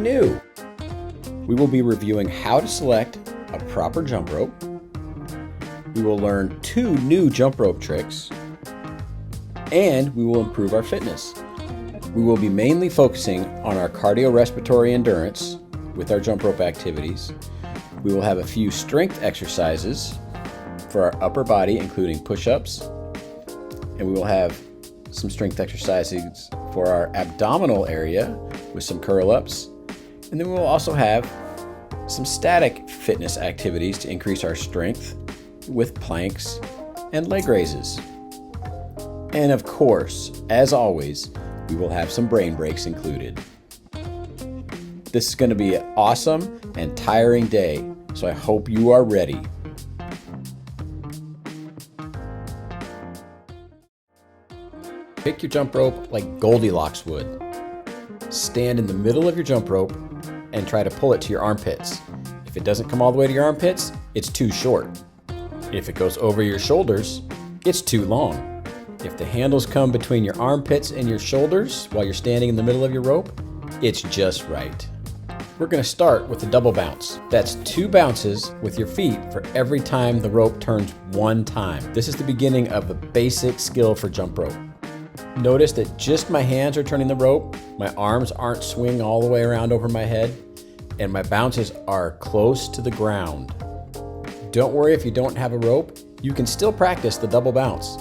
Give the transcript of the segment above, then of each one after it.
something new. We will be reviewing how to select a proper jump rope. We will learn 2 new jump rope tricks, and we will improve our fitness. We will be mainly focusing on our cardiorespiratory endurance with our jump rope activities. We will have a few strength exercises for our upper body, including push-ups, and we will have some strength exercises for our abdominal area with some curl-ups, and then we will also have some static fitness activities to increase our strength with planks and leg raises. And of course, as always, we will have some brain breaks included. This is going to be an awesome and tiring day, so I hope you are ready. Pick your jump rope like Goldilocks would. Stand in the middle of your jump rope and try to pull it to your armpits. If it doesn't come all the way to your armpits, it's too short. If it goes over your shoulders, it's too long. If the handles come between your armpits and your shoulders while you're standing in the middle of your rope, it's just right. We're going to start with a double bounce. That's 2 bounces with your feet for every time the rope turns 1 time. This is the beginning of a basic skill for jump rope. Notice that just my hands are turning the rope, my arms aren't swinging all the way around over my head, and my bounces are close to the ground. Don't worry if you don't have a rope, you can still practice the double bounce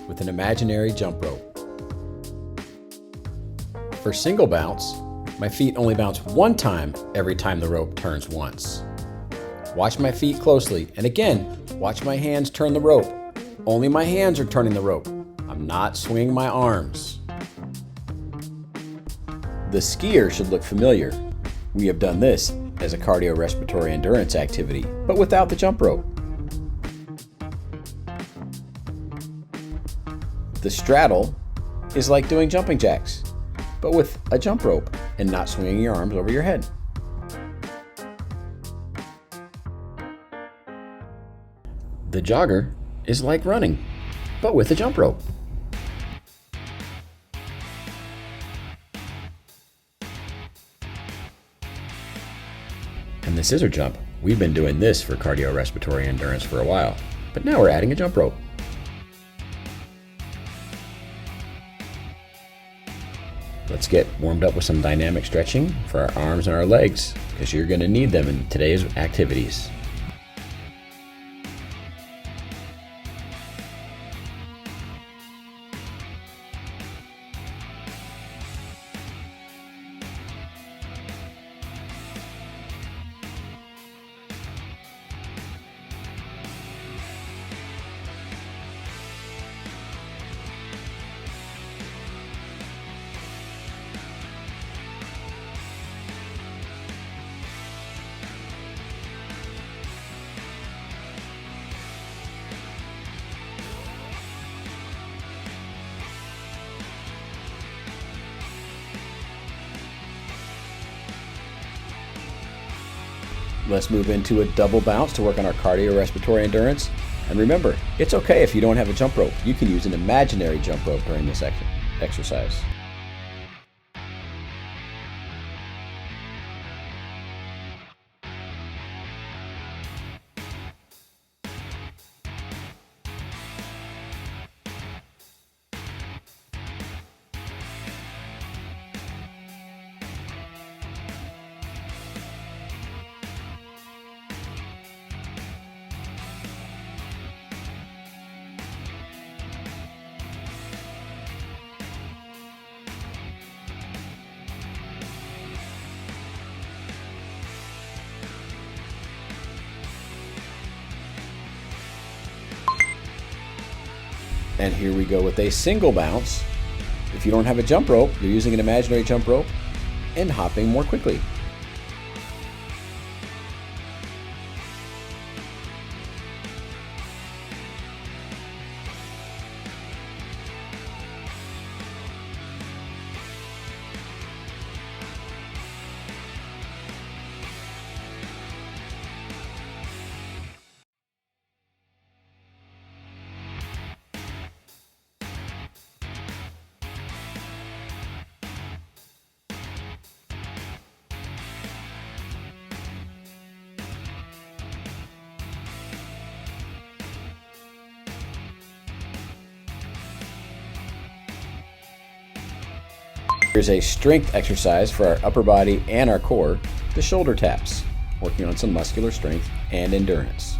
with an imaginary jump rope. For single bounce, my feet only bounce 1 time every time the rope turns once. Watch my feet closely, and again, watch my hands turn the rope. Only my hands are turning the rope. I'm not swinging my arms. The skier should look familiar. We have done this as a cardiorespiratory endurance activity, but without the jump rope. The straddle is like doing jumping jacks, but with a jump rope and not swinging your arms over your head. The jogger is like running, but with a jump rope. And the scissor jump, we've been doing this for cardiorespiratory endurance for a while, but now we're adding a jump rope. Let's get warmed up with some dynamic stretching for our arms and our legs, because you're going to need them in today's activities. Let's move into a double bounce to work on our cardiorespiratory endurance. And remember, it's okay if you don't have a jump rope. You can use an imaginary jump rope during this exercise. And here we go with a single bounce. If you don't have a jump rope, you're using an imaginary jump rope and hopping more quickly. Here's a strength exercise for our upper body and our core, the shoulder taps, working on some muscular strength and endurance.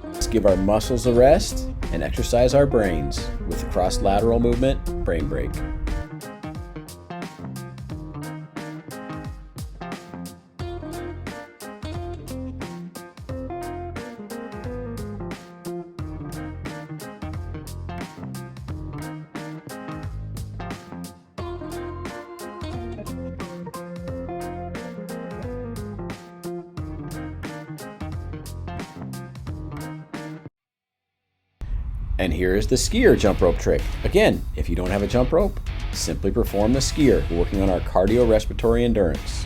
Let's give our muscles a rest and exercise our brains with the cross-lateral movement brain break. And here is the skier jump rope trick. Again, if you don't have a jump rope, simply perform the skier, working on our cardiorespiratory endurance.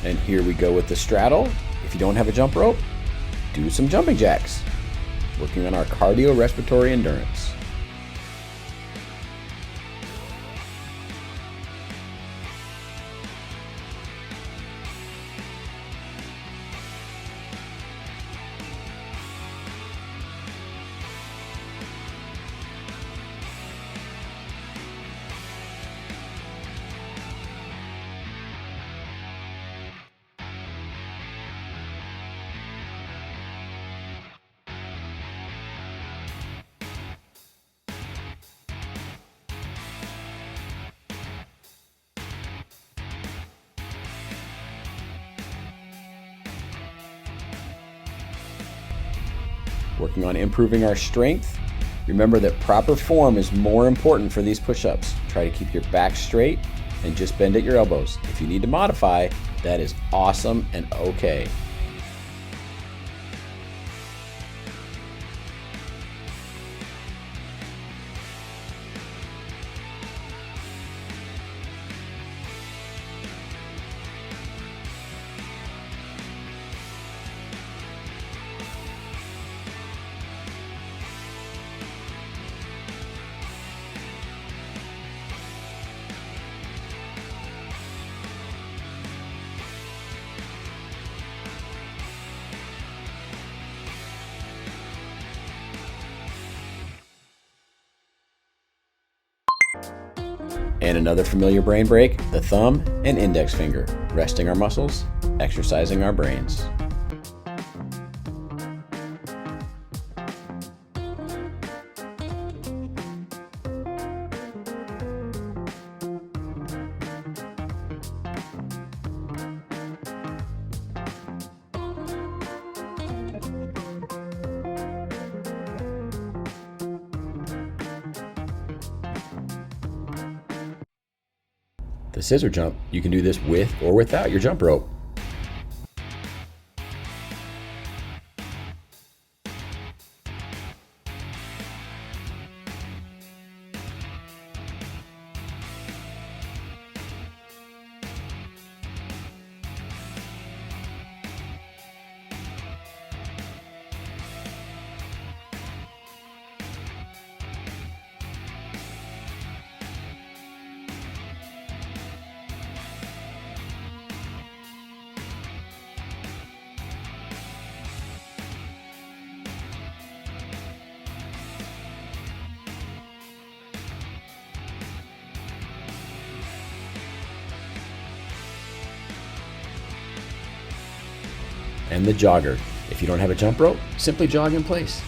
And here we go with the straddle. If you don't have a jump rope, do some jumping jacks, working on our cardiorespiratory endurance. Working on improving our strength. Remember that proper form is more important for these push-ups. Try to keep your back straight and just bend at your elbows. If you need to modify, that is awesome and okay. And another familiar brain break, the thumb and index finger, resting our muscles, exercising our brains. The scissor jump, you can do this with or without your jump rope. and the jogger. If you don't have a jump rope, simply jog in place.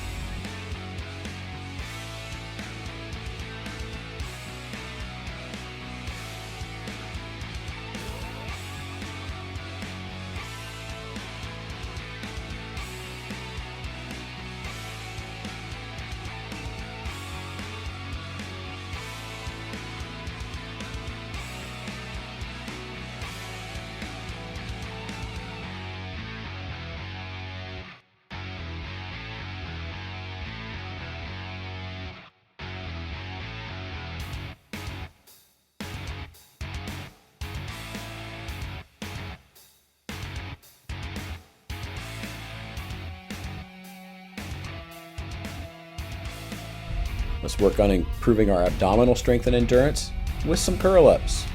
Let's work on improving our abdominal strength and endurance with some curl-ups.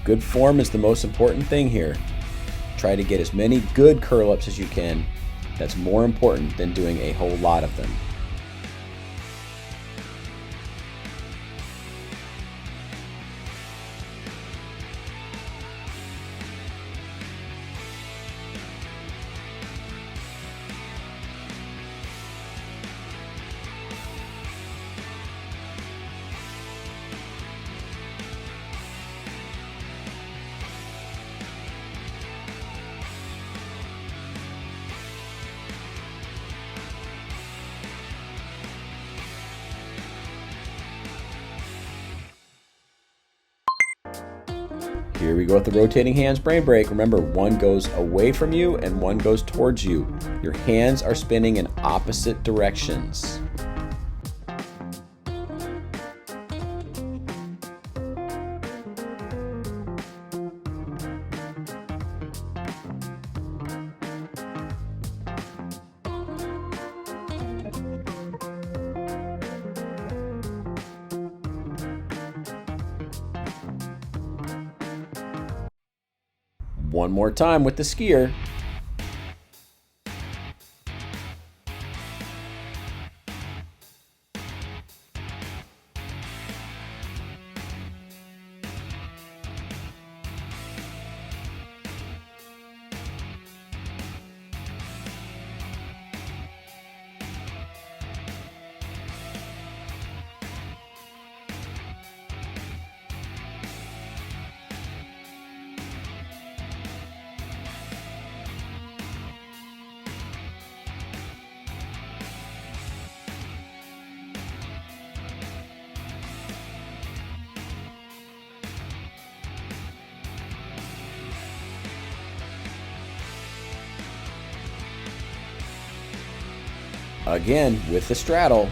Good form is the most important thing here. Try to get as many good curl-ups as you can. That's more important than doing a whole lot of them. Here we go with the rotating hands brain break. Remember, one goes away from you and one goes towards you. Your hands are spinning in opposite directions. One more time with the skier. Again with the straddle.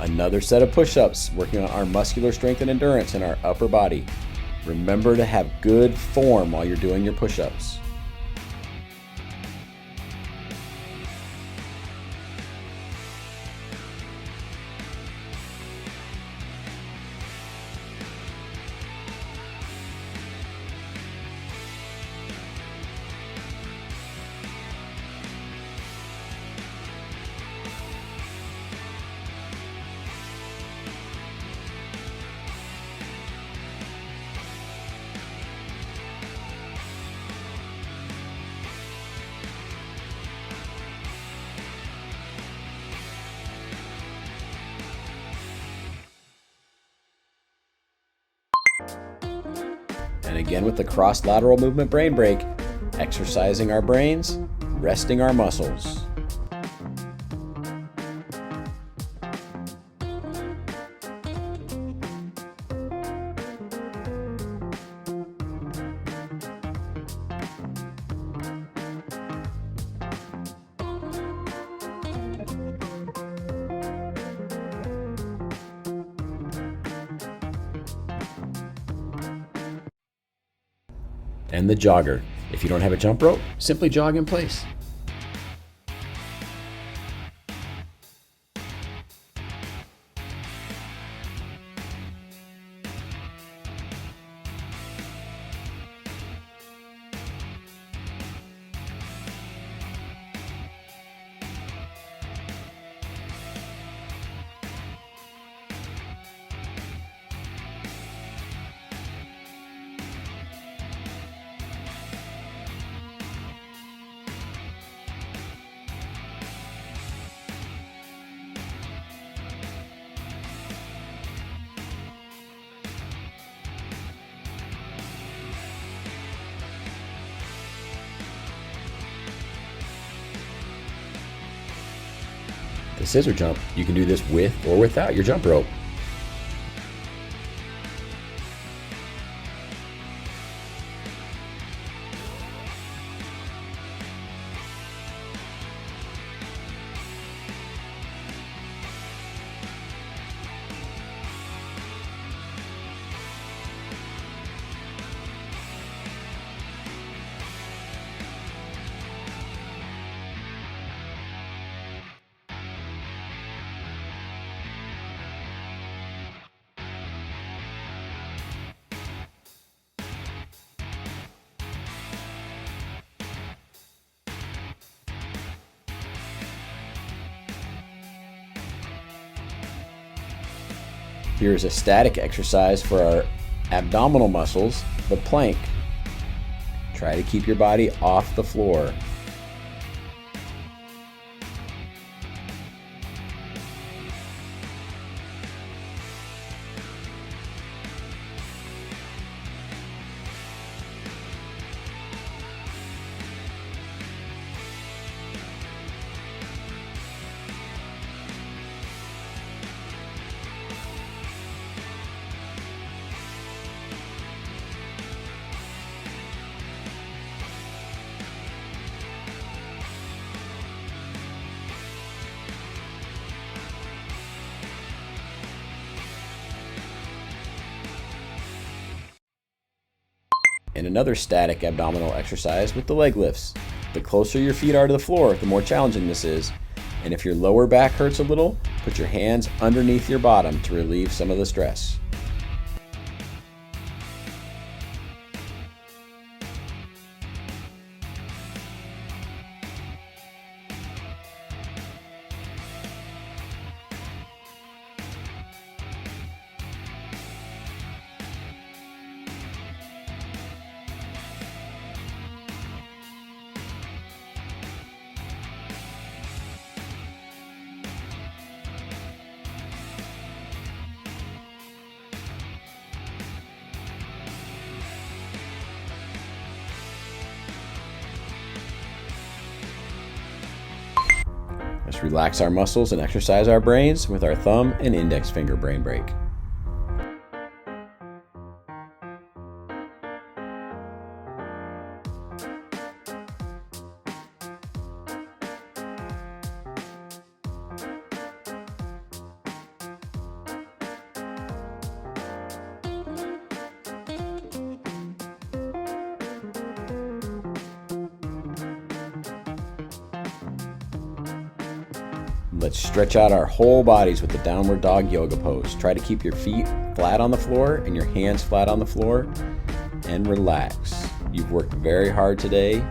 Another set of push-ups, working on our muscular strength and endurance in our upper body. Remember to have good form while you're doing your push-ups. And again with the cross lateral movement brain break, exercising our brains, resting our muscles. and the jogger. If you don't have a jump rope, simply jog in place. The scissor jump, you can do this with or without your jump rope. Here's a static exercise for our abdominal muscles, the plank. Try to keep your body off the floor. And another static abdominal exercise with the leg lifts. The closer your feet are to the floor, the more challenging this is. And if your lower back hurts a little, put your hands underneath your bottom to relieve some of the stress. Let's relax our muscles and exercise our brains with our thumb and index finger brain break. Let's stretch out our whole bodies with the downward dog yoga pose. Try to keep your feet flat on the floor and your hands flat on the floor and relax. You've worked very hard today.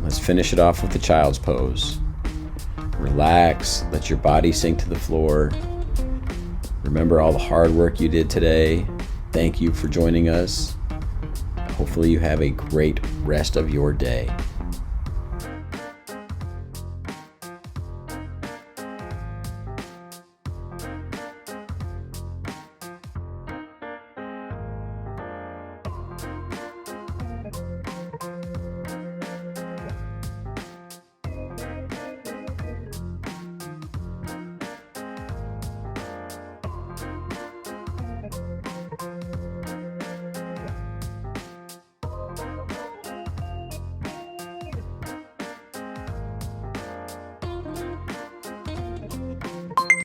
Let's finish it off with the child's pose. Relax, let your body sink to the floor. Remember all the hard work you did today. Thank you for joining us. Hopefully you have a great rest of your day.